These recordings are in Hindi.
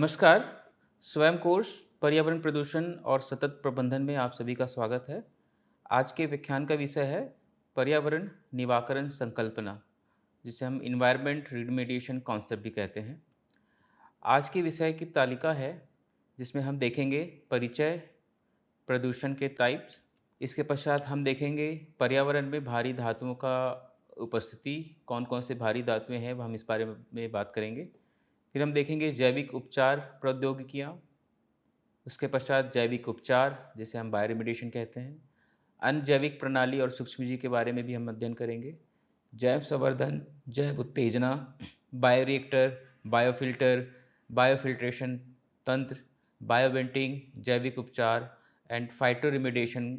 नमस्कार। स्वयं कोष पर्यावरण प्रदूषण और सतत प्रबंधन में आप सभी का स्वागत है। आज के व्याख्यान का विषय है पर्यावरण निवाकरण संकल्पना, जिसे हम इन्वायरमेंट रिमेडिएशन कॉन्सेप्ट भी कहते हैं। आज के विषय की तालिका है जिसमें हम देखेंगे परिचय, प्रदूषण के टाइप्स। इसके पश्चात हम देखेंगे पर्यावरण में भारी धातुओं का उपस्थिति, कौन कौन से भारी धातुएं हैं, हम इस बारे में बात करेंगे। फिर हम देखेंगे जैविक उपचार प्रौद्योगिकियाँ। उसके पश्चात जैविक उपचार, जिसे हम बायोरेमिडिएशन कहते हैं। अनजैविक प्रणाली और सूक्ष्मजीव के बारे में भी हम अध्ययन करेंगे। जैव संवर्धन, जैव उत्तेजना, बायोरिएक्टर, बायोफिल्टर, बायोफिल्ट्रेशन तंत्र, बायोवेंटिंग, जैविक उपचार एंड फाइटोरिमिडिएशन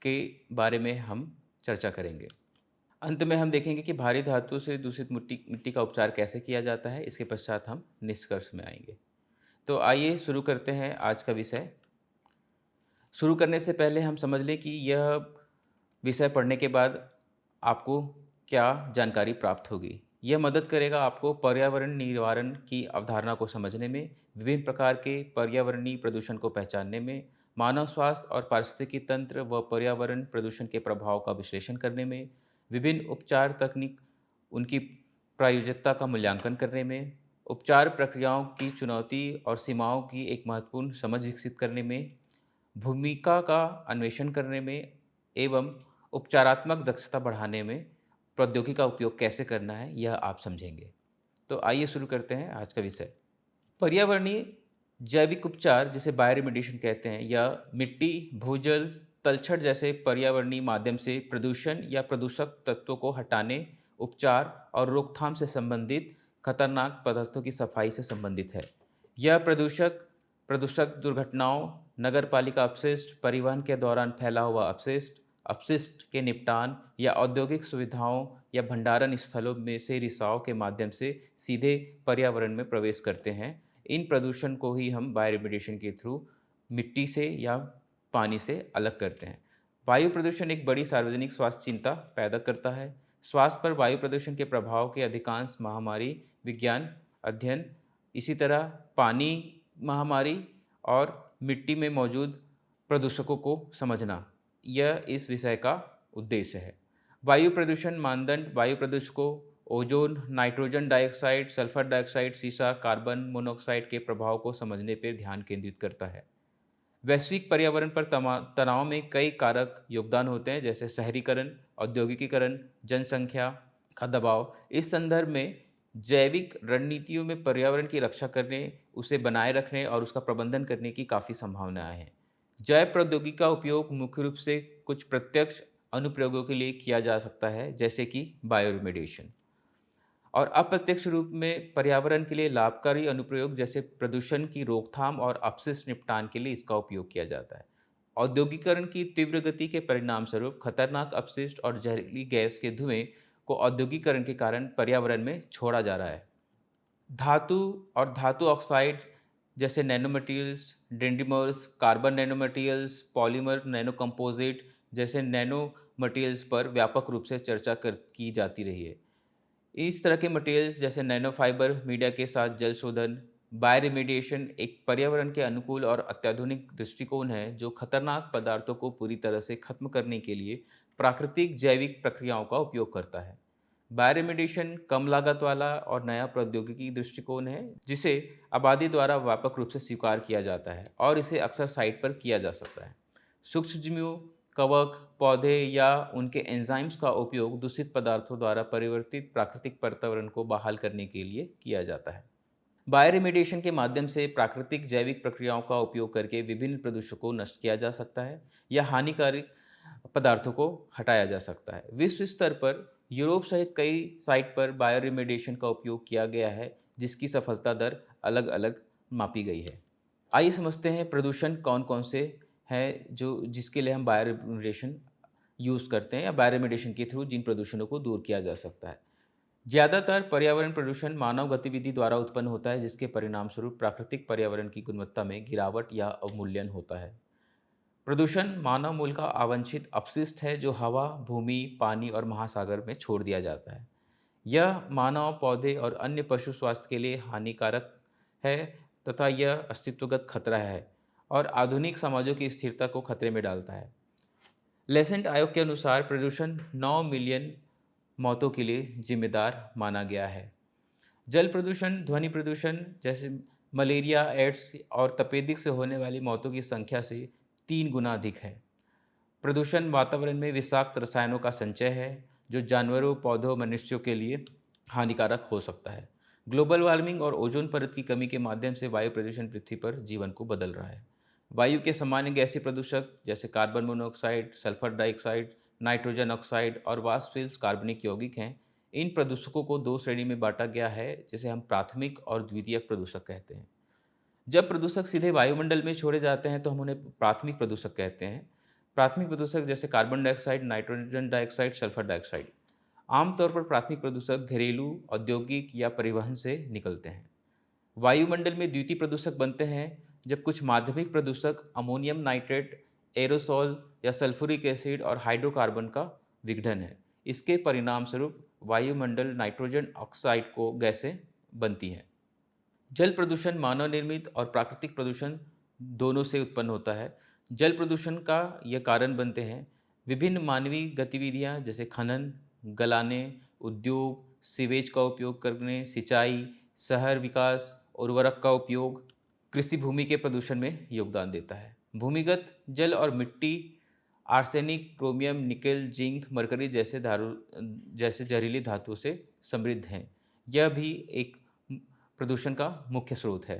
के बारे में हम चर्चा करेंगे। अंत में हम देखेंगे कि भारी धातु से दूषित मिट्टी मिट्टी का उपचार कैसे किया जाता है। इसके पश्चात हम निष्कर्ष में आएंगे। तो आइए शुरू करते हैं आज का विषय। शुरू करने से पहले हम समझ लें कि यह विषय पढ़ने के बाद आपको क्या जानकारी प्राप्त होगी। यह मदद करेगा आपको पर्यावरण निवारण की अवधारणा को समझने में, विभिन्न प्रकार के पर्यावरणीय प्रदूषण को पहचानने में, मानव स्वास्थ्य और पारिस्थितिकी तंत्र व पर्यावरण प्रदूषण के प्रभाव का विश्लेषण करने में, विभिन्न उपचार तकनीक उनकी प्रायोज्यता का मूल्यांकन करने में, उपचार प्रक्रियाओं की चुनौती और सीमाओं की एक महत्वपूर्ण समझ विकसित करने में, भूमिका का अन्वेषण करने में एवं उपचारात्मक दक्षता बढ़ाने में प्रौद्योगिकी का उपयोग कैसे करना है, यह आप समझेंगे। तो आइए शुरू करते हैं आज का विषय। पर्यावरणीय जैविक उपचार, जिसे बायोरेमिडिएशन कहते हैं, यह मिट्टी, भूजल, तलछट जैसे पर्यावरणीय माध्यम से प्रदूषण या प्रदूषक तत्वों को हटाने, उपचार और रोकथाम से संबंधित खतरनाक पदार्थों की सफाई से संबंधित है। यह प्रदूषक प्रदूषक दुर्घटनाओं, नगरपालिका अपशिष्ट, परिवहन के दौरान फैला हुआ अपशिष्ट, अपशिष्ट के निपटान या औद्योगिक सुविधाओं या भंडारण स्थलों में से रिसाव के माध्यम से सीधे पर्यावरण में प्रवेश करते हैं। इन प्रदूषण को ही हम बायोरेमिडिएशन के थ्रू मिट्टी से या पानी से अलग करते हैं। वायु प्रदूषण एक बड़ी सार्वजनिक स्वास्थ्य चिंता पैदा करता है। स्वास्थ्य पर वायु प्रदूषण के प्रभाव के अधिकांश महामारी विज्ञान अध्ययन, इसी तरह पानी महामारी और मिट्टी में मौजूद प्रदूषकों को समझना, यह इस विषय का उद्देश्य है। वायु प्रदूषण मानदंड वायु प्रदूषकों ozone, nitrogen dioxide, sulphur dioxide, सीसा, कार्बन मोनोऑक्साइड के प्रभाव को समझने पर ध्यान केंद्रित करता है। वैश्विक पर्यावरण पर तनाव में कई कारक योगदान होते हैं, जैसे शहरीकरण, औद्योगिकीकरण, जनसंख्या का दबाव। इस संदर्भ में जैविक रणनीतियों में पर्यावरण की रक्षा करने, उसे बनाए रखने और उसका प्रबंधन करने की काफ़ी संभावनाएं हैं। जैव प्रौद्योगिकी का उपयोग मुख्य रूप से कुछ प्रत्यक्ष अनुप्रयोगों के लिए किया जा सकता है, जैसे कि बायोरेमिडिएशन, और अप्रत्यक्ष रूप में पर्यावरण के लिए लाभकारी अनुप्रयोग जैसे प्रदूषण की रोकथाम और अपशिष्ट निपटान के लिए इसका उपयोग किया जाता है। औद्योगिकरण की तीव्र गति के परिणाम स्वरूप खतरनाक अपशिष्ट और जहरीली गैस के धुएं को औद्योगिकरण के कारण पर्यावरण में छोड़ा जा रहा है। धातु और धातु ऑक्साइड जैसे nano materials, dendrimers, carbon nano materials, polymer nano composite जैसे नैनो मटेरियल्स पर व्यापक रूप से चर्चा की जाती रही है। इस तरह के मटेरियल्स जैसे नैनो फाइबर मीडिया के साथ जल शोधन, बायोरेमिडिएशन एक पर्यावरण के अनुकूल और अत्याधुनिक दृष्टिकोण है जो खतरनाक पदार्थों को पूरी तरह से खत्म करने के लिए प्राकृतिक जैविक प्रक्रियाओं का उपयोग करता है। बायोरेमिडिएशन कम लागत वाला और नया प्रौद्योगिकी दृष्टिकोण है, जिसे आबादी द्वारा व्यापक रूप से स्वीकार किया जाता है और इसे अक्सर साइट पर किया जा सकता है। सूक्ष्मजीवों, कवक, पौधे या उनके एंजाइम्स का उपयोग दूषित पदार्थों द्वारा परिवर्तित प्राकृतिक वातावरण को बहाल करने के लिए किया जाता है। बायोरेमिडिएशन के माध्यम से प्राकृतिक जैविक प्रक्रियाओं का उपयोग करके विभिन्न प्रदूषकों को नष्ट किया जा सकता है या हानिकारक पदार्थों को हटाया जा सकता है। विश्व स्तर पर यूरोप सहित कई साइट पर बायोरेमिडिएशन का उपयोग किया गया है, जिसकी सफलता दर अलग अलग मापी गई है। आइए समझते हैं प्रदूषण कौन कौन से हैं जो जिसके लिए हम बायोरेमिडिएशन यूज़ करते हैं या बायोरेमिडिएशन के थ्रू जिन प्रदूषणों को दूर किया जा सकता है। ज़्यादातर पर्यावरण प्रदूषण मानव गतिविधि द्वारा उत्पन्न होता है, जिसके परिणाम स्वरूप प्राकृतिक पर्यावरण की गुणवत्ता में गिरावट या अवमूल्यन होता है। प्रदूषण मानव मूल का अवांछित अपशिष्ट है जो हवा, भूमि, पानी और महासागर में छोड़ दिया जाता है। यह मानव, पौधे और अन्य पशु स्वास्थ्य के लिए हानिकारक है तथा यह अस्तित्वगत खतरा है और आधुनिक समाजों की स्थिरता को खतरे में डालता है। लेसेंट आयोग के अनुसार प्रदूषण 9 मिलियन मौतों के लिए जिम्मेदार माना गया है। जल प्रदूषण, ध्वनि प्रदूषण जैसे मलेरिया, एड्स और तपेदिक से होने वाली मौतों की संख्या से 3 गुना अधिक है। प्रदूषण वातावरण में विषाक्त रसायनों का संचय है जो जानवरों, पौधों, मनुष्यों के लिए हानिकारक हो सकता है। ग्लोबल वार्मिंग और ओजोन परत की कमी के माध्यम से वायु प्रदूषण पृथ्वी पर जीवन को बदल रहा है। वायु के सामान्य गैसीय प्रदूषक जैसे carbon monoxide, sulphur dioxide, nitrogen oxide और वाष्पशील कार्बनिक यौगिक हैं। इन प्रदूषकों को 2 श्रेणी में बांटा गया है जिसे हम प्राथमिक और द्वितीयक प्रदूषक कहते हैं। जब प्रदूषक सीधे वायुमंडल में छोड़े जाते हैं तो हम उन्हें प्राथमिक प्रदूषक कहते हैं। प्राथमिक प्रदूषक जैसे carbon dioxide, nitrogen dioxide, sulphur dioxide. आमतौर पर प्राथमिक प्रदूषक घरेलू, औद्योगिक या परिवहन से निकलते हैं। वायुमंडल में द्वितीय प्रदूषक बनते हैं जब कुछ माध्यमिक प्रदूषक अमोनियम नाइट्रेट, एरोसोल या सल्फ्यूरिक एसिड और हाइड्रोकार्बन का विघटन है। इसके परिणाम स्वरूप वायुमंडल नाइट्रोजन ऑक्साइड को गैसें बनती हैं। जल प्रदूषण मानव निर्मित और प्राकृतिक प्रदूषण दोनों से उत्पन्न होता है। जल प्रदूषण का यह कारण बनते हैं विभिन्न मानवीय गतिविधियां जैसे खनन, गलाने, उद्योग, सीवेज का उपयोग करने, सिंचाई, शहर विकास, उर्वरक का उपयोग कृषि भूमि के प्रदूषण में योगदान देता है। भूमिगत जल और मिट्टी arsenic, chromium, nickel, zinc, mercury जैसे जहरीली धातुओं से समृद्ध हैं। यह भी एक प्रदूषण का मुख्य स्रोत है।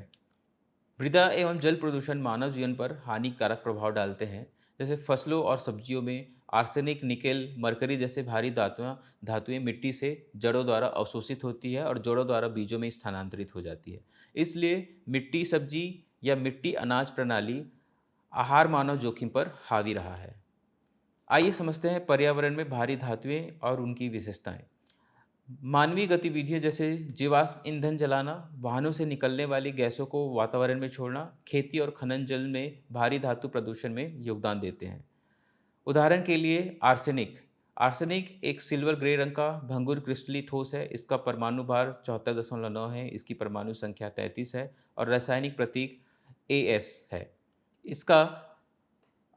मृदा एवं जल प्रदूषण मानव जीवन पर हानिकारक प्रभाव डालते हैं। जैसे फसलों और सब्जियों में आर्सेनिक, निकेल, मरकरी जैसे भारी धातुएं मिट्टी से जड़ों द्वारा अवशोषित होती है और जड़ों द्वारा बीजों में स्थानांतरित हो जाती है। इसलिए मिट्टी सब्जी या मिट्टी अनाज प्रणाली आहार मानव जोखिम पर हावी रहा है। आइए समझते हैं पर्यावरण में भारी धातुएं और उनकी विशेषताएं। मानवीय गतिविधियों जैसे जीवाश्म ईंधन जलाना, वाहनों से निकलने वाली गैसों को वातावरण में छोड़ना, खेती और खनन जल में भारी धातु प्रदूषण में योगदान देते हैं। उदाहरण के लिए आर्सेनिक। आर्सेनिक एक सिल्वर ग्रे रंग का भंगुर क्रिस्टली ठोस है। इसका परमाणु भार 74.9 है। इसकी परमाणु संख्या 33 है और रासायनिक प्रतीक AS है। इसका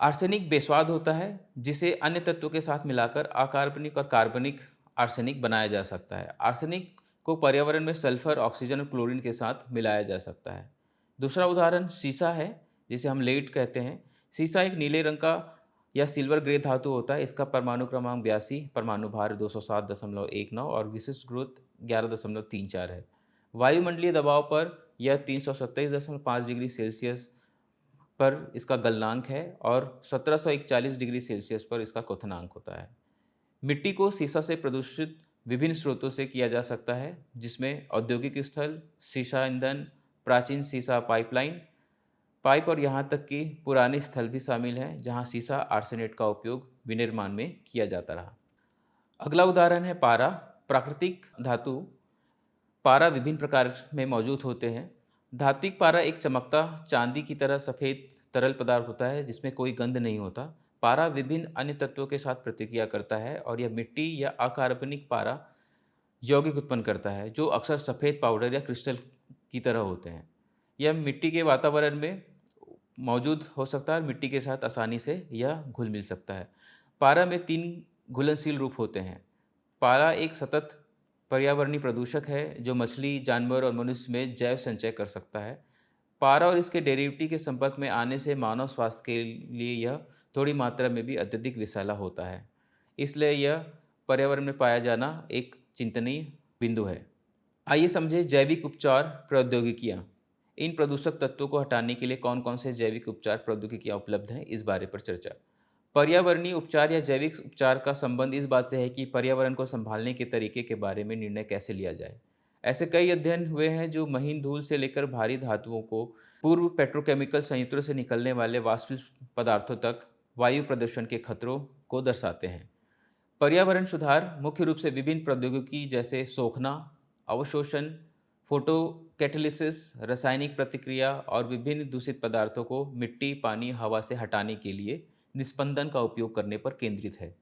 आर्सेनिक बेस्वाद होता है जिसे अन्य तत्वों के साथ मिलाकर अकार्बनिक और कार्बनिक आर्सेनिक बनाया जा सकता है। आर्सेनिक को पर्यावरण में सल्फर, ऑक्सीजन और क्लोरीन के साथ मिलाया जा सकता है। दूसरा उदाहरण सीसा है जिसे हम लेड कहते हैं। सीसा एक नीले रंग का या सिल्वर ग्रे धातु होता है। इसका परमाणु क्रमांक 82, परमाणु भार 207.19 और विशिष्ट गुरुत्व 11.34 है। वायुमंडलीय दबाव पर यह 327.5 डिग्री सेल्सियस पर इसका गलनांक है और 1741 डिग्री सेल्सियस पर इसका क्वथनांक होता है। मिट्टी को सीसा से प्रदूषित विभिन्न स्रोतों से किया जा सकता है जिसमें औद्योगिक स्थल, सीसा ईंधन, प्राचीन सीसा पाइप और यहाँ तक कि पुराने स्थल भी शामिल हैं जहाँ सीसा आर्सेनेट का उपयोग विनिर्माण में किया जाता रहा। अगला उदाहरण है पारा। प्राकृतिक धातु पारा विभिन्न प्रकार में मौजूद होते हैं। धात्विक पारा एक चमकता चांदी की तरह सफ़ेद तरल पदार्थ होता है जिसमें कोई गंध नहीं होता। पारा विभिन्न अन्य तत्वों के साथ प्रतिक्रिया करता है और यह मिट्टी या अकार्बनिक पारा यौगिक उत्पन्न करता है जो अक्सर सफ़ेद पाउडर या क्रिस्टल की तरह होते हैं। यह मिट्टी के वातावरण में मौजूद हो सकता है और मिट्टी के साथ आसानी से यह घुल मिल सकता है। पारा में 3 घुलनशील रूप होते हैं। पारा एक सतत पर्यावरणीय प्रदूषक है जो मछली, जानवर और मनुष्य में जैव संचय कर सकता है। पारा और इसके डेरिवेटिव के संपर्क में आने से मानव स्वास्थ्य के लिए यह थोड़ी मात्रा में भी अत्यधिक विषैला होता है। इसलिए यह पर्यावरण में पाया जाना एक चिंतनीय बिंदु है। आइए समझें जैविक उपचार प्रौद्योगिकियाँ। इन प्रदूषक तत्वों को हटाने के लिए कौन कौन से जैविक उपचार प्रौद्योगिकियाँ उपलब्ध हैं, इस बारे पर चर्चा। पर्यावरणीय उपचार या जैविक उपचार का संबंध इस बात से है कि पर्यावरण को संभालने के तरीके के बारे में निर्णय कैसे लिया जाए। ऐसे कई अध्ययन हुए हैं जो महीन धूल से लेकर भारी धातुओं को पूर्व पेट्रोकेमिकल संयंत्रों से निकलने वाले वाष्पित पदार्थों तक वायु प्रदूषण के खतरों को दर्शाते हैं। पर्यावरण सुधार मुख्य रूप से विभिन्न प्रौद्योगिकी जैसे सोखना, अवशोषण, फोटोकैटालिसिस, रासायनिक प्रतिक्रिया और विभिन्न दूषित पदार्थों को मिट्टी, पानी, हवा से हटाने के लिए निस्पंदन का उपयोग करने पर केंद्रित है।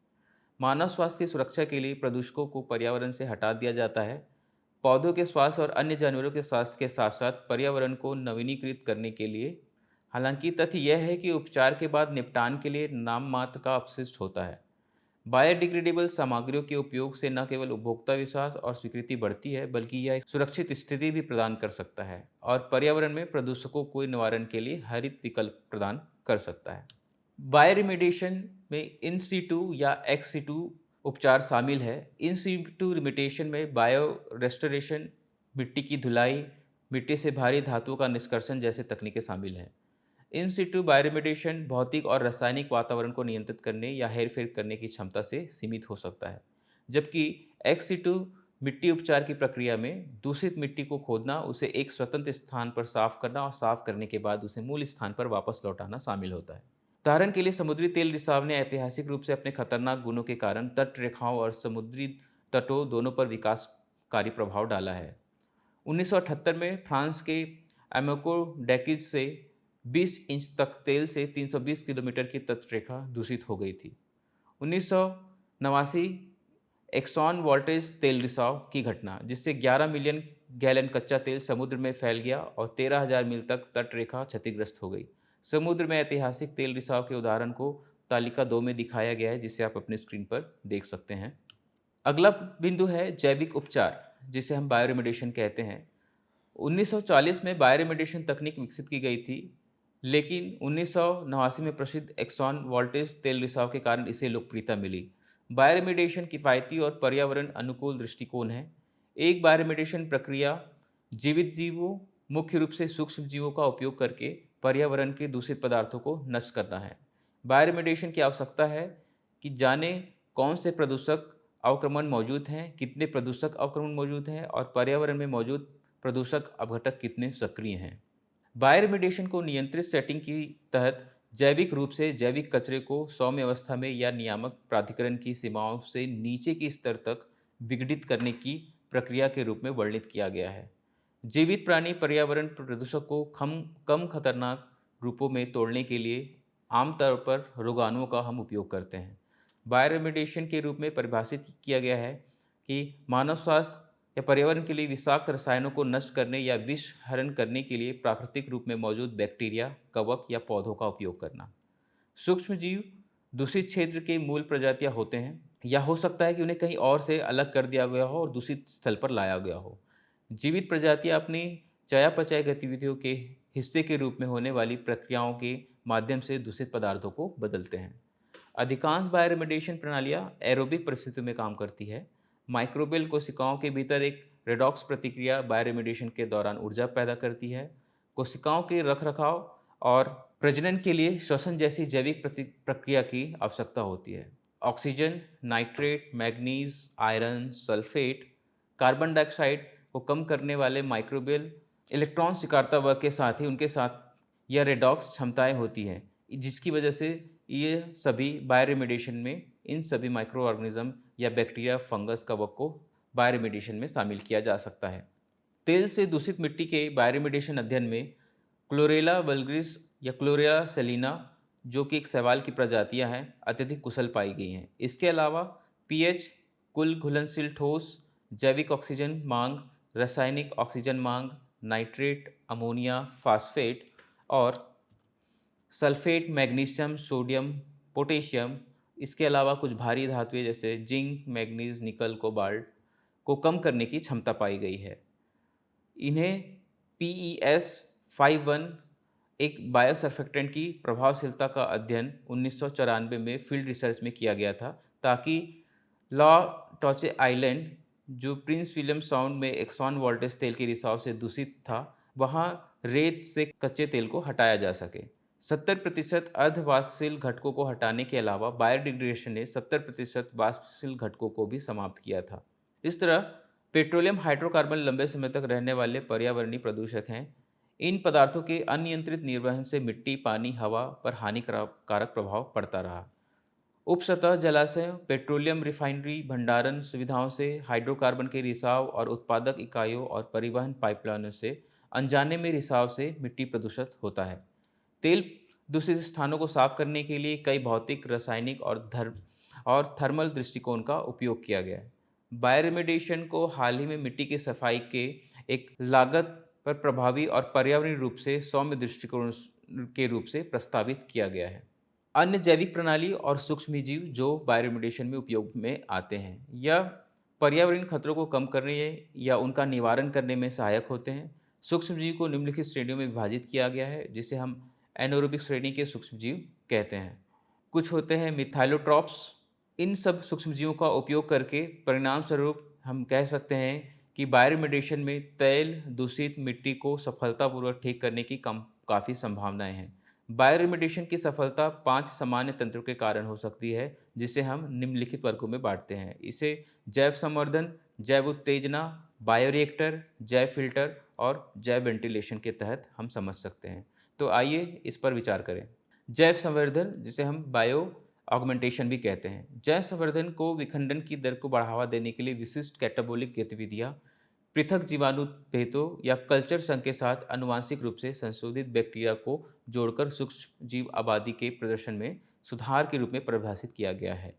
मानव स्वास्थ्य की सुरक्षा के लिए प्रदूषकों को पर्यावरण से हटा दिया जाता है। पौधों के स्वास्थ्य और अन्य जानवरों के स्वास्थ्य के साथ साथ पर्यावरण को नवीनीकृत करने के लिए। हालांकि तथ्य यह है कि उपचार के बाद निपटान के लिए नाम मात्र का अपशिष्ट होता है। बायोडिग्रेडेबल सामग्रियों के उपयोग से न केवल उपभोक्ता विश्वास और स्वीकृति बढ़ती है, बल्कि यह एक सुरक्षित स्थिति भी प्रदान कर सकता है और पर्यावरण में प्रदूषकों को निवारण के लिए हरित विकल्प प्रदान कर सकता है। बायोरिमेडिएशन में इन सीटू या एक्स सीटू उपचार शामिल है। इन सीटू रिमिटेशन में बायो रेस्टोरेशन, मिट्टी की धुलाई, मिट्टी से भारी धातुओं का निष्कर्षण जैसे तकनीकें शामिल हैं। इन सिटू बायोरिमेडिएशन भौतिक और रासायनिक वातावरण को नियंत्रित करने या हेरफेर करने की क्षमता से सीमित हो सकता है, जबकि एक्स सिटू मिट्टी उपचार की प्रक्रिया में दूषित मिट्टी को खोदना, उसे एक स्वतंत्र स्थान पर साफ करना और साफ करने के बाद उसे मूल स्थान पर वापस लौटाना शामिल होता है। उदाहरण के लिए समुद्री तेल रिसाव ने ऐतिहासिक रूप से अपने खतरनाक गुणों के कारण तट रेखाओं और समुद्री तटों दोनों पर विकासकारी प्रभाव डाला है। 1978 में फ्रांस के एमोको डैकिज से 20 इंच तक तेल से 320 किलोमीटर की तटरेखा दूषित हो गई थी। 1989 एक्सॉन वोल्टेज तेल रिसाव की घटना, जिससे 11 मिलियन गैलन कच्चा तेल समुद्र में फैल गया और 13,000 मील तक तटरेखा क्षतिग्रस्त हो गई। समुद्र में ऐतिहासिक तेल रिसाव के उदाहरण को तालिका 2 में दिखाया गया है, जिसे आप अपनी स्क्रीन पर देख सकते हैं। अगला बिंदु है जैविक उपचार, जिसे हम बायोरिमेडिएशन कहते हैं। 1940 में बायोरिमेडिएशन तकनीक विकसित की गई थी, लेकिन 1989 में प्रसिद्ध एक्सॉन वोल्टेज तेल रिसाव के कारण इसे लोकप्रियता मिली। बायोरिमेडिएशन किफ़ायती और पर्यावरण अनुकूल दृष्टिकोण है। एक बायोरिमेडिएशन प्रक्रिया जीवित जीवों, मुख्य रूप से सूक्ष्म जीवों का उपयोग करके पर्यावरण के दूषित पदार्थों को नष्ट करना है। बायोरिमेडिएशन की आवश्यकता है कि जाने कौन से प्रदूषक अवक्रमण मौजूद हैं, कितने प्रदूषक अवक्रमण मौजूद हैं और पर्यावरण में मौजूद प्रदूषक अपघटक कितने सक्रिय हैं। बायोरिमेडिएशन को नियंत्रित सेटिंग के तहत जैविक रूप से जैविक कचरे को सौम्य अवस्था में या नियामक प्राधिकरण की सीमाओं से नीचे की स्तर तक विघटित करने की प्रक्रिया के रूप में वर्णित किया गया है। जीवित प्राणी पर्यावरण प्रदूषक को कम खतरनाक रूपों में तोड़ने के लिए आमतौर पर रोगाणुओं का हम उपयोग करते हैं। बायोरिमेडिएशन के रूप में परिभाषित किया गया है कि मानव स्वास्थ्य या पर्यावरण के लिए विषाक्त रसायनों को नष्ट करने या विष हरण करने के लिए प्राकृतिक रूप में मौजूद बैक्टीरिया, कवक या पौधों का उपयोग करना। सूक्ष्म जीव दूषित क्षेत्र के मूल प्रजातियां होते हैं, या हो सकता है कि उन्हें कहीं और से अलग कर दिया गया हो और दूषित स्थल पर लाया गया हो। जीवित प्रजातियां अपनी चयापचय गतिविधियों के हिस्से के रूप में होने वाली प्रक्रियाओं के माध्यम से दूषित पदार्थों को बदलते हैं। अधिकांश बायोरिमेडिएशन प्रणालियां एरोबिक परिस्थितियों में काम करती है। माइक्रोबियल कोशिकाओं के भीतर एक रेडॉक्स प्रतिक्रिया बायोरिमेडिएशन के दौरान ऊर्जा पैदा करती है। कोशिकाओं के रखरखाव और प्रजनन के लिए श्वसन जैसी जैविक प्रक्रिया की आवश्यकता होती है। Oxygen, nitrate, manganese, iron, sulphate, carbon dioxide को कम करने वाले माइक्रोबियल इलेक्ट्रॉन स्वीकारता वर्ग के साथ ही उनके साथ यह रेडॉक्स क्षमताएं होती हैं, जिसकी वजह से ये सभी बायोरिमेडिएशन में इन सभी माइक्रो ऑर्गेनिज्म या बैक्टीरिया, फंगस, कवक को बायोरिमेडिएशन में शामिल किया जा सकता है। तेल से दूषित मिट्टी के बायोरिमेडिएशन अध्ययन में क्लोरेला वल्गरिस या क्लोरेला सेलिना, जो कि एक शैवाल की प्रजातियां हैं, अत्यधिक कुशल पाई गई हैं। इसके अलावा पीएच, कुल घुलनशील ठोस, जैविक ऑक्सीजन मांग, रासायनिक ऑक्सीजन मांग, नाइट्रेट, अमोनिया, फास्फेट और सल्फेट, मैग्नीशियम, सोडियम, पोटेशियम, इसके अलावा कुछ भारी धातुएं जैसे जिंक, मैग्नीज, निकल, कोबाल्ट को कम करने की क्षमता पाई गई है। इन्हें PES51, एक बायोसर्फेक्टेंट की प्रभावशीलता का अध्ययन 1994 में फील्ड रिसर्च में किया गया था, ताकि लॉ टॉचे आइलैंड, जो प्रिंस विलियम साउंड में एक्सॉन वोल्टेज तेल के रिसाव से दूषित था, वहाँ रेत से कच्चे तेल को हटाया जा सके। 70% अर्धवाष्पशील घटकों को हटाने के अलावा बायोडिग्रेडेशन ने 70% वाष्पशील घटकों को भी समाप्त किया था। इस तरह पेट्रोलियम हाइड्रोकार्बन लंबे समय तक रहने वाले पर्यावरणीय प्रदूषक हैं। इन पदार्थों के अनियंत्रित निर्वहन से मिट्टी, पानी, हवा पर हानिकारक प्रभाव पड़ता रहा। उपसतह जलाशय, पेट्रोलियम रिफाइनरी, भंडारण सुविधाओं से हाइड्रोकार्बन के रिसाव और उत्पादक इकाइयों और परिवहन पाइपलाइनों से अनजाने में रिसाव से मिट्टी प्रदूषित होता है। तेल दूषित स्थानों को साफ करने के लिए कई भौतिक, रासायनिक और थर्मल दृष्टिकोण का उपयोग किया गया है। बायोरिमेडिएशन को हाल ही में मिट्टी की सफाई के एक लागत पर प्रभावी और पर्यावरणीय रूप से सौम्य दृष्टिकोण के रूप से प्रस्तावित किया गया है। अन्य जैविक प्रणाली और सूक्ष्मजीव जो बायोरिमेडिएशन में उपयोग में आते हैं या पर्यावरणीय खतरों को कम करने या उनका निवारण करने में सहायक होते हैं। सूक्ष्मजीव को निम्नलिखित श्रेणियों में विभाजित किया गया है, जिसे हम एनारोबिक श्रेणी के सूक्ष्मजीव कहते हैं। कुछ होते हैं मिथाइलोट्रॉप्स। इन सब सूक्ष्मजीवों का उपयोग करके परिणाम स्वरूप हम कह सकते हैं कि बायोरिमेडिएशन में तेल दूषित मिट्टी को सफलतापूर्वक ठीक करने की काफ़ी संभावनाएं हैं। बायोरिमेडिएशन की सफलता 5 सामान्य तंत्रों के कारण हो सकती है, जिसे हम निम्नलिखित वर्गों में बांटते हैं। इसे जैव संवर्धन, जैव उत्तेजना, बायोरिएक्टर, जैव फिल्टर और जैव वेंटिलेशन के तहत हम समझ सकते हैं। तो आइए इस पर विचार करें। जैव संवर्धन, जिसे हम बायो ऑगमेंटेशन भी कहते हैं। जैव संवर्धन को विखंडन की दर को बढ़ावा देने के लिए विशिष्ट कैटाबोलिक गतिविधियां, पृथक जीवाणु भेदों या कल्चर संघ के साथ आनुवांशिक रूप से संशोधित बैक्टीरिया को जोड़कर सूक्ष्म जीव आबादी के प्रदर्शन में सुधार के रूप में परिभाषित किया गया है।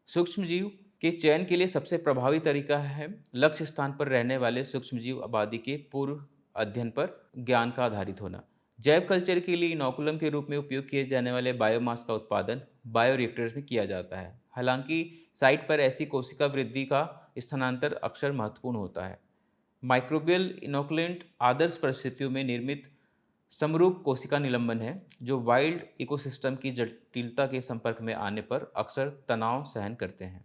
सूक्ष्मजीव के चयन के लिए सबसे प्रभावी तरीका है लक्ष्य स्थान पर रहने वाले सूक्ष्मजीव आबादी के पूर्व अध्ययन पर ज्ञान का आधारित होना। जैव कल्चर के लिए इनोकुलम के रूप में उपयोग किए जाने वाले बायोमास का उत्पादन बायोरिएक्टर्स में किया जाता है। हालांकि साइट पर ऐसी कोशिका वृद्धि का स्थानांतर अक्सर महत्वपूर्ण होता है। माइक्रोबियल इनोकुलेंट आदर्श परिस्थितियों में निर्मित समरूप कोशिका निलंबन है, जो वाइल्ड इकोसिस्टम की जटिलता के संपर्क में आने पर अक्सर तनाव सहन करते हैं।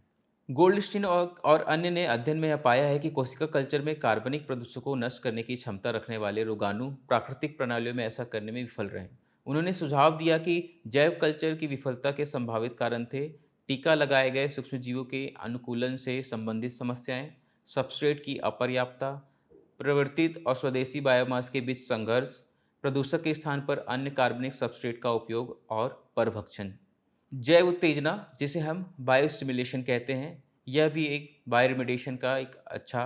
गोल्डस्टीन और अन्य ने अध्ययन में यह पाया है कि कोशिका कल्चर में कार्बनिक प्रदूषकों को नष्ट करने की क्षमता रखने वाले रोगाणु प्राकृतिक प्रणालियों में ऐसा करने में विफल रहे। उन्होंने सुझाव दिया कि जैव कल्चर की विफलता के संभावित कारण थे टीका लगाए गए सूक्ष्मजीवों के अनुकूलन से संबंधित समस्याएं, सबस्ट्रेट की अपर्याप्तता, प्रवर्तित और स्वदेशी बायोमास के बीच संघर्ष, प्रदूषक के स्थान पर अन्य कार्बनिक सबस्ट्रेट का उपयोग और परभक्षण। जैव उत्तेजना, जिसे हम बायोस्टिमुलेशन कहते हैं, यह भी एक बायोरिमेडिएशन का एक अच्छा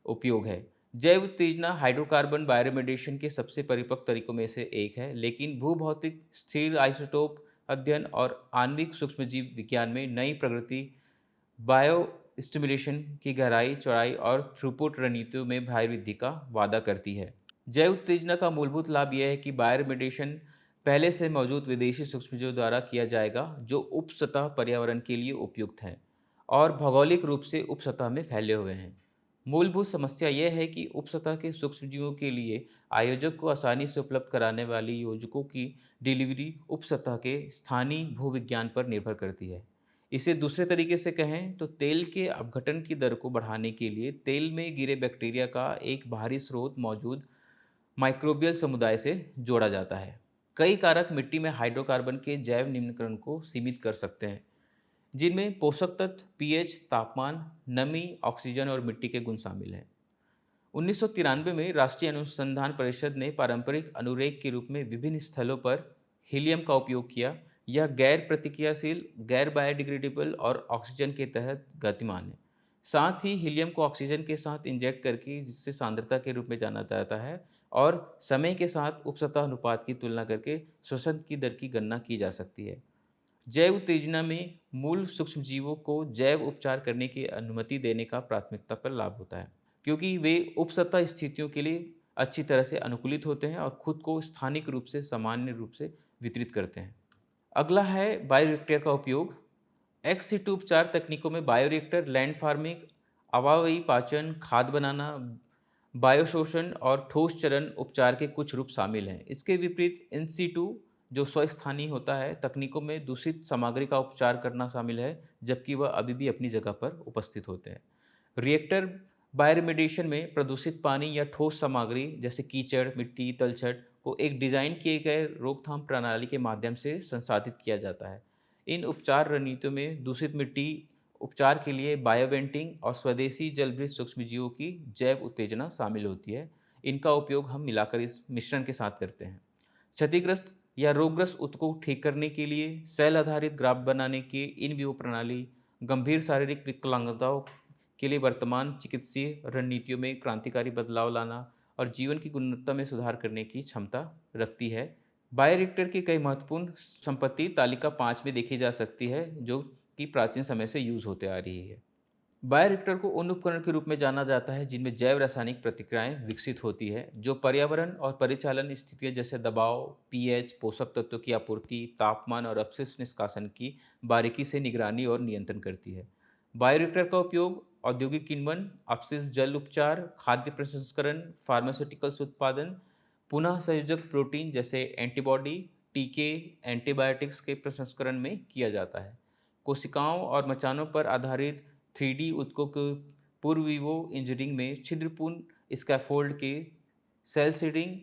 उपयोग है। जैव उत्तेजना हाइड्रोकार्बन बायोरिमेडिएशन के सबसे परिपक्व तरीकों में से एक है, लेकिन भूभौतिक स्थिर आइसोटोप अध्ययन और आणविक सूक्ष्मजीव विज्ञान में नई प्रगति बायो स्टिमुलेशन की गहराई, चौड़ाई और थ्रूपुट रणनीतियों में भारी वृद्धि का वादा करती है। जैव उत्तेजना का मूलभूत लाभ यह है कि बायोरिमेडिएशन पहले से मौजूद विदेशी सूक्ष्मजीवों द्वारा किया जाएगा, जो उपसतह पर्यावरण के लिए उपयुक्त हैं और भौगोलिक रूप से उपसतह में फैले हुए हैं। मूलभूत समस्या यह है कि उपसतह के सूक्ष्मजीवों के लिए आयोजक को आसानी से उपलब्ध कराने वाली योजकों की डिलीवरी उपसतह के स्थानीय भूविज्ञान पर निर्भर करती है। इसे दूसरे तरीके से कहें तो तेल के अपघटन की दर को बढ़ाने के लिए तेल में गिरे बैक्टीरिया का एक बाहरी स्रोत मौजूद माइक्रोबियल समुदाय से जोड़ा जाता है। कई कारक मिट्टी में हाइड्रोकार्बन के जैव निम्नीकरण को सीमित कर सकते हैं, जिनमें पोषक तत्व, पीएच, तापमान, नमी, ऑक्सीजन और मिट्टी के गुण शामिल हैं। 1993 में राष्ट्रीय अनुसंधान परिषद ने पारंपरिक अनुरेख के रूप में विभिन्न स्थलों पर हीलियम का उपयोग किया। यह गैर प्रतिक्रियाशील, गैर बायोडिग्रेडेबल और ऑक्सीजन के तहत गतिमान है। साथ ही हीलियम को ऑक्सीजन के साथ इंजेक्ट करके, जिससे सांद्रता के रूप में जाना जाता है, और समय के साथ उपसतह अनुपात की तुलना करके श्वसन की दर की गणना की जा सकती है। जैव उत्तेजना में मूल सूक्ष्मजीवों को जैव उपचार करने की अनुमति देने का प्राथमिकता पर लाभ होता है, क्योंकि वे उपसतह स्थितियों के लिए अच्छी तरह से अनुकूलित होते हैं और खुद को स्थानिक रूप से सामान्य रूप से वितरित करते हैं। अगला है बायोरिएक्टर का उपयोग। एक्स सीटू उपचार तकनीकों में बायोरिएक्टर, लैंड फार्मिंग, अवावयी पाचन, खाद बनाना, बायोशोषण और ठोस चरण उपचार के कुछ रूप शामिल हैं। इसके विपरीत इन सीटू, जो स्वस्थानीय होता है, तकनीकों में दूषित सामग्री का उपचार करना शामिल है, जबकि वह अभी भी अपनी जगह पर उपस्थित होते हैं। रिएक्टर बायोरिमेडिएशन में प्रदूषित पानी या ठोस सामग्री जैसे कीचड़, मिट्टी, तलछट को एक डिजाइन किए गए रोकथाम प्रणाली के माध्यम से संसाधित किया जाता है। इन उपचार रणनीतियों में दूषित मिट्टी उपचार के लिए बायोवेंटिंग और स्वदेशी जलभृत सूक्ष्मजीवों की जैव उत्तेजना शामिल होती है। इनका उपयोग हम मिलाकर इस मिश्रण के साथ करते हैं। क्षतिग्रस्त या रोगग्रस्त ऊतकों को ठीक करने के लिए सेल आधारित ग्राफ्ट बनाने की इन विवो प्रणाली गंभीर शारीरिक विकलांगताओं के लिए वर्तमान चिकित्सीय रणनीतियों में क्रांतिकारी बदलाव लाना और जीवन की गुणवत्ता में सुधार करने की क्षमता रखती है। बायोरिएक्टर की कई महत्वपूर्ण संपत्ति तालिका 5 में देखी जा सकती है, जो कि प्राचीन समय से यूज होते आ रही है। बायोरिएक्टर को उन उपकरण के रूप में जाना जाता है जिनमें जैव रासायनिक प्रतिक्रियाएं विकसित होती है जो पर्यावरण और परिचालन स्थितियों जैसे दबाव, पीएच, पोषक तत्वों की आपूर्ति, तापमान और अपशिष्ट निष्कासन की बारीकी से निगरानी और नियंत्रण करती है। बायोरिएक्टर का उपयोग औद्योगिक किण्वन, अपशिष्ट जल उपचार, खाद्य प्रसंस्करण, फार्मास्यूटिकल्स उत्पादन, पुनः संयोजक प्रोटीन जैसे एंटीबॉडी, टीके, एंटीबायोटिक्स के प्रसंस्करण में किया जाता है। कोशिकाओं और मचानों पर आधारित 3D ऊतकों के पूर्व विवो इंजीनियरिंग में छिद्रपूर्ण स्कैफोल्ड के सेल सीडिंग,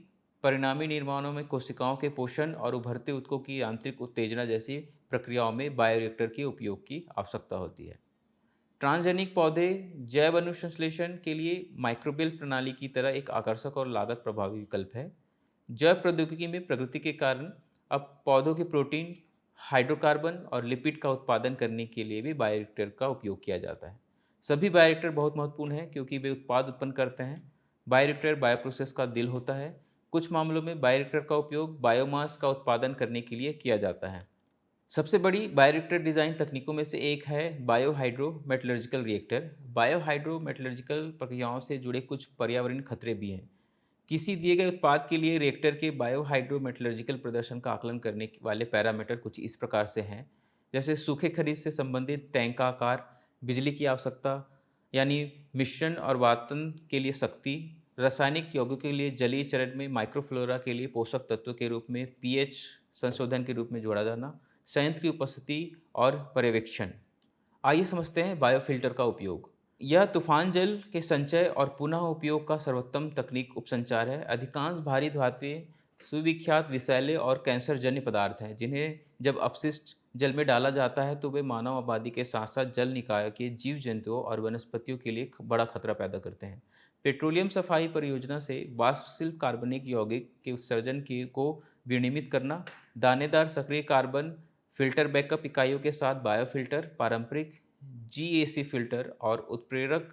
परिणामी निर्माणों में कोशिकाओं के पोषण और उभरते ऊतकों की आंतरिक उत्तेजना जैसी प्रक्रियाओं में बायोरिएक्टर के उपयोग की आवश्यकता होती है। ट्रांसजेनिक पौधे जैव अनुसंश्लेषण के लिए माइक्रोबियल प्रणाली की तरह एक आकर्षक और लागत प्रभावी विकल्प है। जैव प्रौद्योगिकी में प्रगति के कारण अब पौधों के प्रोटीन, हाइड्रोकार्बन और लिपिड का उत्पादन करने के लिए भी बायोरिएक्टर का उपयोग किया जाता है। सभी बायोरिएक्टर बहुत महत्वपूर्ण हैं क्योंकि वे उत्पाद उत्पन्न करते हैं। बायोरिएक्टर बायोप्रोसेस का दिल होता है। कुछ मामलों में बायोरिएक्टर का उपयोग बायोमास का उत्पादन करने के लिए किया जाता है। सबसे बड़ी बायोरिएक्टर डिज़ाइन तकनीकों में से एक है बायोहाइड्रोमेटलर्जिकल रिएक्टर। बायोहाइड्रोमेटलर्जिकल प्रक्रियाओं से जुड़े कुछ पर्यावरणीय खतरे भी हैं। किसी दिए गए उत्पाद के लिए रिएक्टर के बायोहाइड्रोमेटलर्जिकल प्रदर्शन का आकलन करने वाले पैरामीटर कुछ इस प्रकार से हैं, जैसे सूखे खनिज से संबंधित टैंक का आकार, बिजली की आवश्यकता यानी मिश्रण और वातन के लिए शक्ति, रासायनिक यौगिकों के लिए जलीय चरण में माइक्रोफ्लोरा के लिए पोषक तत्व के रूप में पीएच संशोधन के रूप में जोड़ा जाना, संयंत्र की उपस्थिति और पर्यवेक्षण। आइए समझते हैं बायोफिल्टर का उपयोग। यह तूफान जल के संचय और पुनः उपयोग का सर्वोत्तम तकनीक उपसंचार है। अधिकांश भारी धातुएं सुविख्यात विषैले और कैंसर जन्य पदार्थ हैं जिन्हें जब अपशिष्ट जल में डाला जाता है तो वे मानव आबादी के साथ साथ जल निकाय के जीव जंतुओं और वनस्पतियों के लिए बड़ा खतरा पैदा करते हैं। पेट्रोलियम सफाई परियोजना से वाष्पशील कार्बनिक यौगिक के उत्सर्जन को विनियमित करना, दानेदार सक्रिय कार्बन फिल्टर बैकअप इकाइयों के साथ बायोफिल्टर पारंपरिक जीएसी फिल्टर और उत्प्रेरक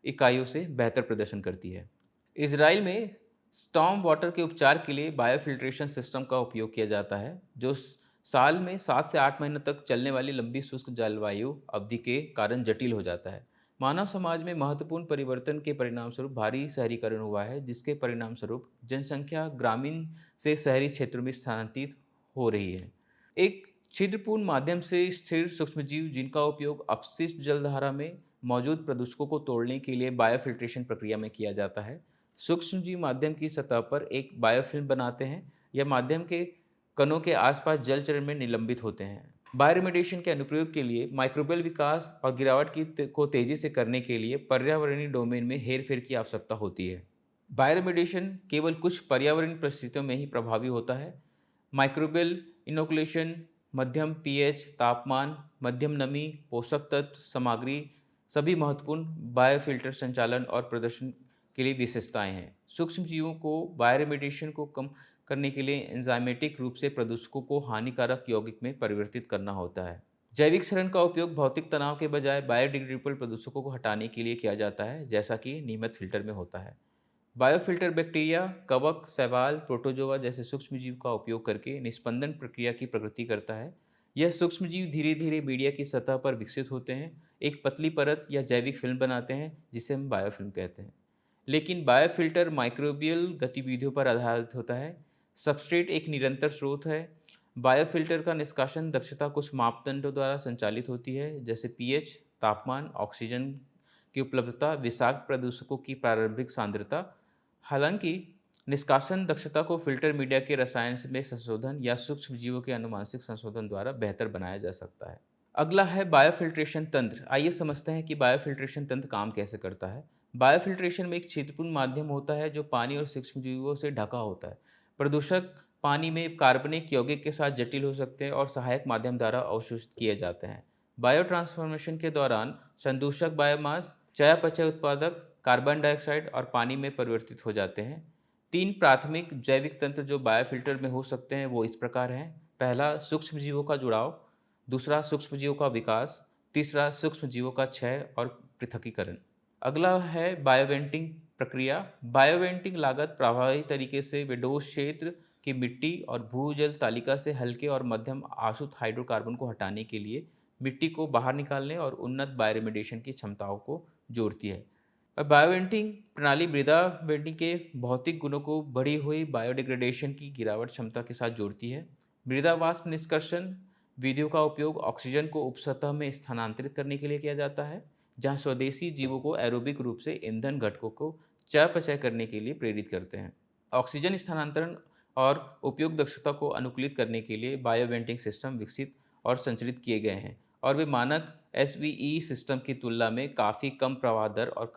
इकाइयों से बेहतर प्रदर्शन करती है। इजराइल में स्टॉर्म वाटर के उपचार के लिए बायोफिल्ट्रेशन सिस्टम का उपयोग किया जाता है जो साल में 7 से 8 महीने तक चलने वाली लंबी शुष्क जलवायु अवधि के कारण जटिल हो जाता है। मानव समाज में महत्वपूर्ण परिवर्तन के परिणामस्वरूप भारी शहरीकरण हुआ है जिसके परिणामस्वरूप जनसंख्या ग्रामीण से शहरी क्षेत्रों में स्थानांतरित हो रही है। एक छिद्रपूर्ण माध्यम से स्थिर सूक्ष्मजीव जिनका उपयोग अपशिष्ट जलधारा में मौजूद प्रदूषकों को तोड़ने के लिए बायोफिल्ट्रेशन प्रक्रिया में किया जाता है। सूक्ष्मजीव माध्यम की सतह पर एक बायोफिल्म बनाते हैं। यह माध्यम के कणों के आसपास जल चरण में निलंबित होते हैं। बायोरेमेडिएशन के अनुप्रयोग के लिए माइक्रोबियल विकास और गिरावट को तेजी से करने के लिए पर्यावरणीय डोमेन में हेरफेर की आवश्यकता होती है। बायोरेमेडिएशन केवल कुछ पर्यावरणीय परिस्थितियों में ही प्रभावी होता है। माइक्रोबियल इनोकुलेशन, मध्यम पीएच, तापमान, मध्यम नमी, पोषक तत्व सामग्री सभी महत्वपूर्ण बायोफिल्टर संचालन और प्रदर्शन के लिए विशेषताएं हैं। सूक्ष्म जीवों को बायोरेमेडिएशन को कम करने के लिए एंजाइमेटिक रूप से प्रदूषकों को हानिकारक यौगिक में परिवर्तित करना होता है। जैविक क्षरण का उपयोग भौतिक तनाव के बजाय बायोडिग्रेडेबल प्रदूषकों को हटाने के लिए किया जाता है जैसा कि नियमित फिल्टर में होता है। बायोफिल्टर बैक्टीरिया, कवक, शैवाल, प्रोटोजोआ जैसे सूक्ष्मजीव का उपयोग करके निस्पंदन प्रक्रिया की प्रकृति करता है। यह सूक्ष्मजीव धीरे धीरे मीडिया की सतह पर विकसित होते हैं, एक पतली परत या जैविक फिल्म बनाते हैं जिसे हम बायोफिल्म कहते हैं। लेकिन बायोफिल्टर माइक्रोबियल गतिविधियों पर आधारित होता है। सबस्ट्रेट एक निरंतर स्रोत है। बायोफिल्टर का निष्कासन दक्षता कुछ मापदंडों द्वारा संचालित होती है जैसे पीएच, तापमान, ऑक्सीजन की उपलब्धता, विषाक्त प्रदूषकों की प्रारंभिक सांद्रता। हालांकि निष्कासन दक्षता को फिल्टर मीडिया के रसायन में संशोधन या सूक्ष्म जीवों के आनुवंशिक संशोधन द्वारा बेहतर बनाया जा सकता है। अगला है बायोफिल्ट्रेशन तंत्र। आइए समझते हैं कि बायोफिल्ट्रेशन तंत्र काम कैसे करता है। बायोफिल्ट्रेशन में एक छिद्रपूर्ण माध्यम होता है जो पानी और सूक्ष्म जीवों से ढका होता है। प्रदूषक पानी में कार्बनिक यौगिक के साथ जटिल हो सकते हैं और सहायक माध्यम द्वारा अवशोषित किए जाते हैं। बायो ट्रांसफॉर्मेशन के दौरान संदूषक बायोमास, चयापचय उत्पादक कार्बन डाइऑक्साइड और पानी में परिवर्तित हो जाते हैं। 3 प्राथमिक जैविक तंत्र जो बायोफिल्टर में हो सकते हैं वो इस प्रकार हैं। पहला, सूक्ष्मजीवों का जुड़ाव। दूसरा, सूक्ष्मजीवों का विकास। तीसरा, सूक्ष्मजीवों का क्षय और पृथक्कीकरण। अगला है बायोवेंटिंग प्रक्रिया। बायोवेंटिंग लागत प्रभावी तरीके से विडोज क्षेत्र की मिट्टी और भूजल तालिका से हल्के और मध्यम आशुत हाइड्रोकार्बन को हटाने के लिए मिट्टी को बाहर निकालने और उन्नत बायोरिमेडिएशन की क्षमताओं को जोड़ती है। बायोवेंटिंग प्रणाली मृदा वेंटिंग के भौतिक गुणों को बढ़ी हुई बायोडिग्रेडेशन की गिरावट क्षमता के साथ जोड़ती है। मृदा वाष्प निष्कर्षण विधियों का उपयोग ऑक्सीजन को उपसतह में स्थानांतरित करने के लिए किया जाता है, जहां स्वदेशी जीवों को एरोबिक रूप से ईंधन घटकों को चयापचय करने के लिए प्रेरित करते हैं। ऑक्सीजन स्थानांतरण और उपयोग दक्षता को अनुकूलित करने के लिए बायोवेंटिंग सिस्टम विकसित और संचालित किए गए हैं, और वे मानक एसवीई सिस्टम की तुलना में काफ़ी कम प्रवाह दर और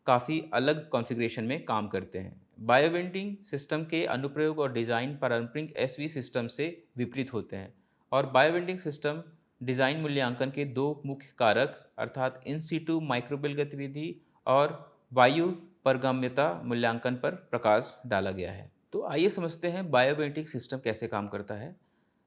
काफ़ी अलग कॉन्फ़िगरेशन में काम करते हैं। बायोवेंटिंग सिस्टम के अनुप्रयोग और डिज़ाइन पारंपरिक एसवी सिस्टम से विपरीत होते हैं, और बायोवेंटिंग सिस्टम डिज़ाइन मूल्यांकन के दो मुख्य कारक अर्थात इन सीटू माइक्रोबियल गतिविधि और वायु परगम्यता मूल्यांकन पर प्रकाश डाला गया है। तो आइए समझते हैं बायोवेंटिंग सिस्टम कैसे काम करता है।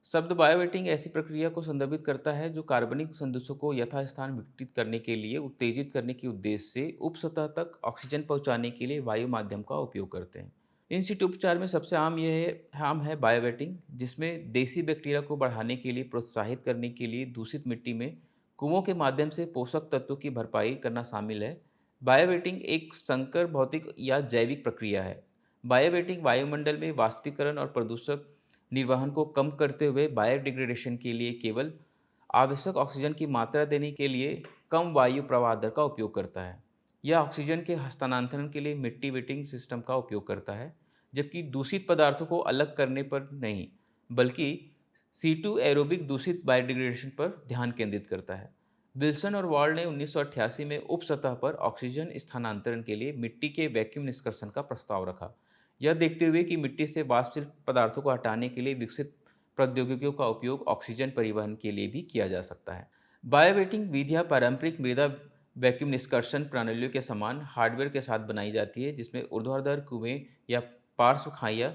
शब्द बायोवेंटिंग ऐसी प्रक्रिया को संदर्भित करता है जो कार्बनिक संदेशों को यथास्थान विघटित करने के लिए उत्तेजित करने के उद्देश्य से उपसतह तक ऑक्सीजन पहुंचाने के लिए वायु माध्यम का उपयोग करते हैं। इन सिटु उपचार में सबसे आम है बायोवेटिंग, जिसमें देसी बैक्टीरिया को बढ़ाने के लिए प्रोत्साहित करने के लिए दूषित मिट्टी में कुओं के माध्यम से पोषक तत्वों की भरपाई करना शामिल है। बायोवेटिंग एक संकर भौतिक या जैविक प्रक्रिया है। बायोवेटिंग वायुमंडल में वाष्पीकरण और प्रदूषक निर्वहन को कम करते हुए बायोडिग्रेडेशन के लिए केवल आवश्यक ऑक्सीजन की मात्रा देने के लिए कम वायु प्रवाह दर का उपयोग करता है। यह ऑक्सीजन के हस्तांतरण के लिए मिट्टी वेटिंग सिस्टम का उपयोग करता है, जबकि दूषित पदार्थों को अलग करने पर नहीं, बल्कि C2 एरोबिक दूषित बायोडिग्रेडेशन पर ध्यान केंद्रित करता है। विल्सन और वॉल ने 1988 में उप सतह पर ऑक्सीजन स्थानांतरण के लिए मिट्टी के वैक्यूम निष्कर्षण का प्रस्ताव रखा, यह देखते हुए कि मिट्टी से वाष्पित पदार्थों को हटाने के लिए विकसित प्रौद्योगिकियों का उपयोग ऑक्सीजन परिवहन के लिए भी किया जा सकता है। बायोवेटिंग विधियाँ पारंपरिक मृदा वैक्यूम निष्कर्षण प्रणालियों के समान हार्डवेयर के साथ बनाई जाती है, जिसमें ऊर्ध्वाधर कुएं या पार्श्व खाइयाँ,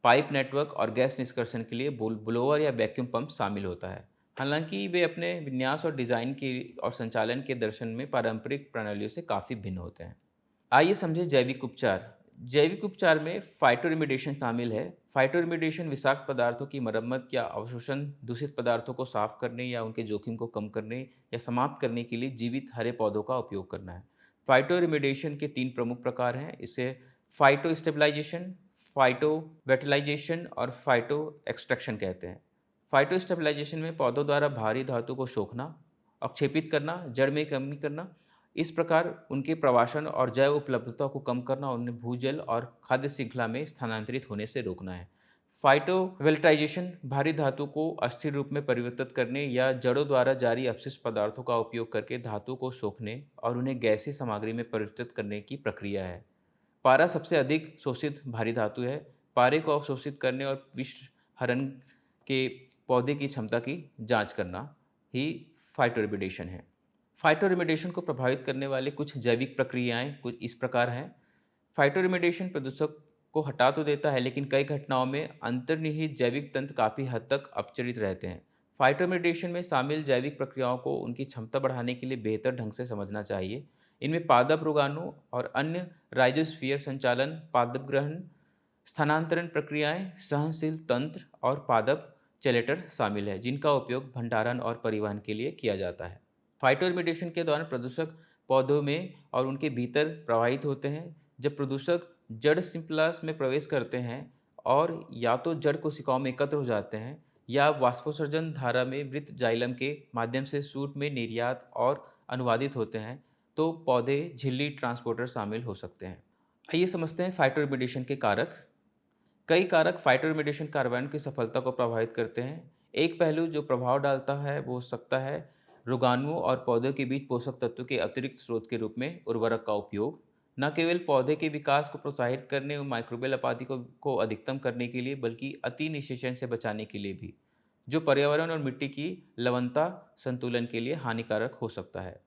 पाइप नेटवर्क और गैस निष्कर्षण के लिए ब्लोअर या वैक्यूम पंप शामिल होता है। हालांकि वे अपने विन्यास और डिज़ाइन के और संचालन के दर्शन में पारंपरिक प्रणालियों से काफ़ी भिन्न होते हैं। आइए समझें जैविक उपचार। जैविक उपचार में फाइटोरिमिडिएशन शामिल है। फाइटोरिमिडिएशन विषाक्त पदार्थों की मरम्मत या अवशोषण, दूषित पदार्थों को साफ करने या उनके जोखिम को कम करने या समाप्त करने के लिए जीवित हरे पौधों का उपयोग करना है। फाइटोरिमिडिएशन के 3 प्रमुख प्रकार हैं। इसे फाइटो स्टेबलाइजेशन, फाइटो वेटलाइजेशन और फाइटो एक्सट्रैक्शन कहते हैं। फाइटो स्टेबलाइजेशन में पौधों द्वारा भारी धातु को सोखना, अवक्षेपित करना, जड़ में कमी करना, इस प्रकार उनके प्रवासन और जैव उपलब्धता को कम करना और उन्हें भूजल और खाद्य श्रृंखला में स्थानांतरित होने से रोकना है। फाइटोवेल्टाइजेशन भारी धातु को अस्थिर रूप में परिवर्तित करने या जड़ों द्वारा जारी अपशिष्ट पदार्थों का उपयोग करके धातु को सोखने और उन्हें गैसीय सामग्री में परिवर्तित करने की प्रक्रिया है। पारा सबसे अधिक शोषित भारी धातु है। पारे को अवशोषित करने और विष हरण के पौधे की क्षमता की जांच करना ही फाइटोरिमिडिएशन है। फाइटोरिमिडिएशन को प्रभावित करने वाले कुछ जैविक प्रक्रियाएं कुछ इस प्रकार हैं। फाइटोरिमिडिएशन प्रदूषक को हटा तो देता है, लेकिन कई घटनाओं में अंतर्निहित जैविक तंत्र काफ़ी हद तक अपचरित रहते हैं। फाइटोरिमिडिएशन में शामिल जैविक प्रक्रियाओं को उनकी क्षमता बढ़ाने के लिए बेहतर ढंग से समझना चाहिए। इनमें पादप रोगाणु और अन्य राइजोस्फीयर संचालन, पादप ग्रहण, स्थानांतरण प्रक्रियाएं, सहनशील तंत्र और पादप चैलेटर शामिल है, जिनका उपयोग भंडारण और परिवहन के लिए किया जाता है। फाइटोरिमिडिएशन के दौरान प्रदूषक पौधों में और उनके भीतर प्रवाहित होते हैं। जब प्रदूषक जड़ सिम्प्लास में प्रवेश करते हैं और या तो जड़ कोशिकाओं में एकत्र हो जाते हैं या वाष्पोत्सर्जन धारा में मृत जाइलम के माध्यम से सूट में निर्यात और अनुवादित होते हैं, तो पौधे झिल्ली ट्रांसपोर्टर शामिल हो सकते हैं। आइए समझते हैं फाइटोरिमिडिएशन के कारक। कई कारक फाइटोरिमिडिएशन कार्यान्वयन की सफलता को प्रभावित करते हैं। एक पहलू जो प्रभाव डालता है वो हो सकता है रोगाणुओं और पौधों के बीच पोषक तत्वों के अतिरिक्त स्रोत के रूप में उर्वरक का उपयोग, न केवल पौधे के विकास को प्रोत्साहित करने और माइक्रोबियल आबादी को अधिकतम करने के लिए, बल्कि अति निषेचन से बचाने के लिए भी, जो पर्यावरण और मिट्टी की लवणता संतुलन के लिए हानिकारक हो सकता है।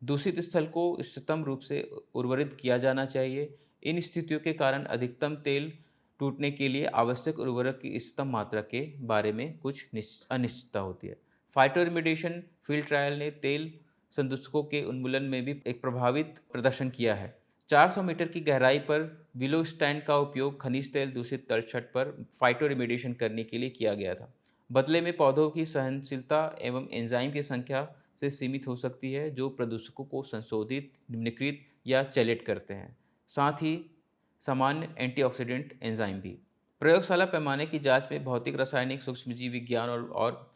दूषित स्थल को इष्टतम रूप से उर्वरित किया जाना चाहिए। इन स्थितियों के कारण अधिकतम तेल टूटने के लिए आवश्यक उर्वरक की इष्टतम मात्रा के बारे में कुछ अनिश्चितता होती है। फाइटोरिमिडिएशन फील्ड ट्रायल ने तेल संदूषकों के उन्मूलन में भी एक प्रभावित प्रदर्शन किया है। 400 मीटर की गहराई पर विलो स्टैंड का उपयोग खनिज तेल दूषित तलछट पर फाइटोरिमिडिएशन करने के लिए किया गया था। बदले में पौधों की सहनशीलता एवं एंजाइम की संख्या से सीमित हो सकती है, जो प्रदूषकों को संशोधित, निम्नीकृत या चैलेट करते हैं। साथ ही सामान्य एंटीऑक्सीडेंट एंजाइम भी। प्रयोगशाला पैमाने की जांच में भौतिक, रासायनिक, सूक्ष्मजीव विज्ञान और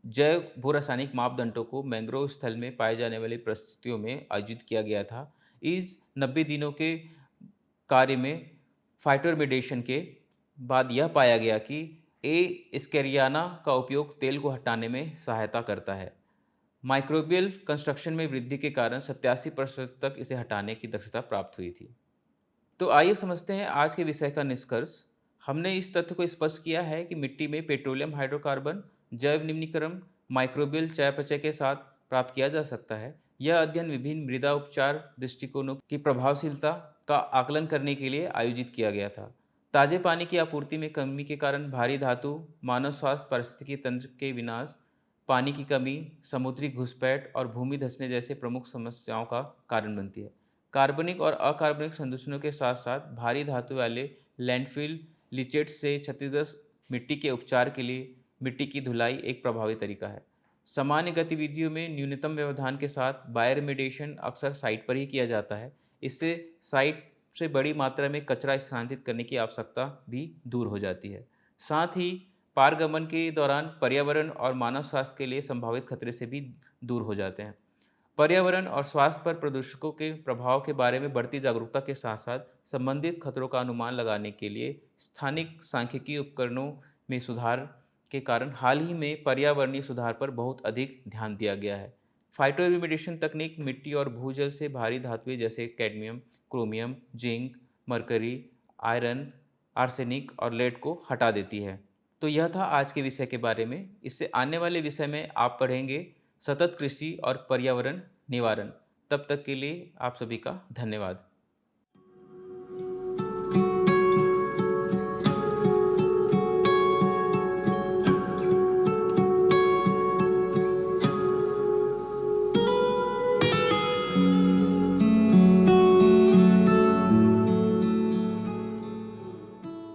जैव भू रासायनिक मापदंडों को मैंग्रोव स्थल में पाए जाने वाली परिस्थितियों में आयोजित किया गया था। इस 90 दिनों के कार्य में फाइटोरिमिडेशन के बाद यह पाया गया कि ए स्कैरियाना का उपयोग तेल को हटाने में सहायता करता है। माइक्रोबियल कंस्ट्रक्शन में वृद्धि के कारण 87% तक इसे हटाने की दक्षता प्राप्त हुई थी। तो आइए समझते हैं आज के विषय का निष्कर्ष। हमने इस तथ्य को स्पष्ट किया है कि मिट्टी में पेट्रोलियम हाइड्रोकार्बन जैव निम्नीकरण माइक्रोबियल चयापचय के साथ प्राप्त किया जा सकता है। यह अध्ययन विभिन्न मृदा उपचार दृष्टिकोणों की प्रभावशीलता का आकलन करने के लिए आयोजित किया गया था। ताजे पानी की आपूर्ति में कमी के कारण भारी धातु, मानव स्वास्थ्य, पारिस्थितिकी तंत्र के विनाश, पानी की कमी, समुद्री घुसपैठ और भूमि धंसने जैसे प्रमुख समस्याओं का कारण बनती है। कार्बनिक और अकार्बनिक संदूषणों के साथ साथ भारी धातु वाले लैंडफिल लीचेट्स से क्षतिग्रस्त मिट्टी के उपचार के लिए मिट्टी की धुलाई एक प्रभावी तरीका है। सामान्य गतिविधियों में न्यूनतम व्यवधान के साथ बायोरिमेडिएशन अक्सर साइट पर ही किया जाता है। इससे साइट से बड़ी मात्रा में कचरा स्थानांतरित करने की आवश्यकता भी दूर हो जाती है। साथ ही पारगमन के दौरान पर्यावरण और मानव स्वास्थ्य के लिए संभावित खतरे से भी दूर हो जाते हैं। पर्यावरण और स्वास्थ्य पर प्रदूषकों के प्रभाव के बारे में बढ़ती जागरूकता के साथ साथ संबंधित खतरों का अनुमान लगाने के लिए स्थानिक सांख्यिकीय उपकरणों में सुधार के कारण हाल ही में पर्यावरणीय सुधार पर बहुत अधिक ध्यान दिया गया है। फाइटोरिमिडिएशन तकनीक मिट्टी और भूजल से भारी धातुएं जैसे cadmium, chromium, zinc, mercury, iron, arsenic और लेड को हटा देती है। तो यह था आज के विषय के बारे में। इससे आने वाले विषय में आप पढ़ेंगे सतत कृषि और पर्यावरण निवारण। तब तक के लिए आप सभी का धन्यवाद।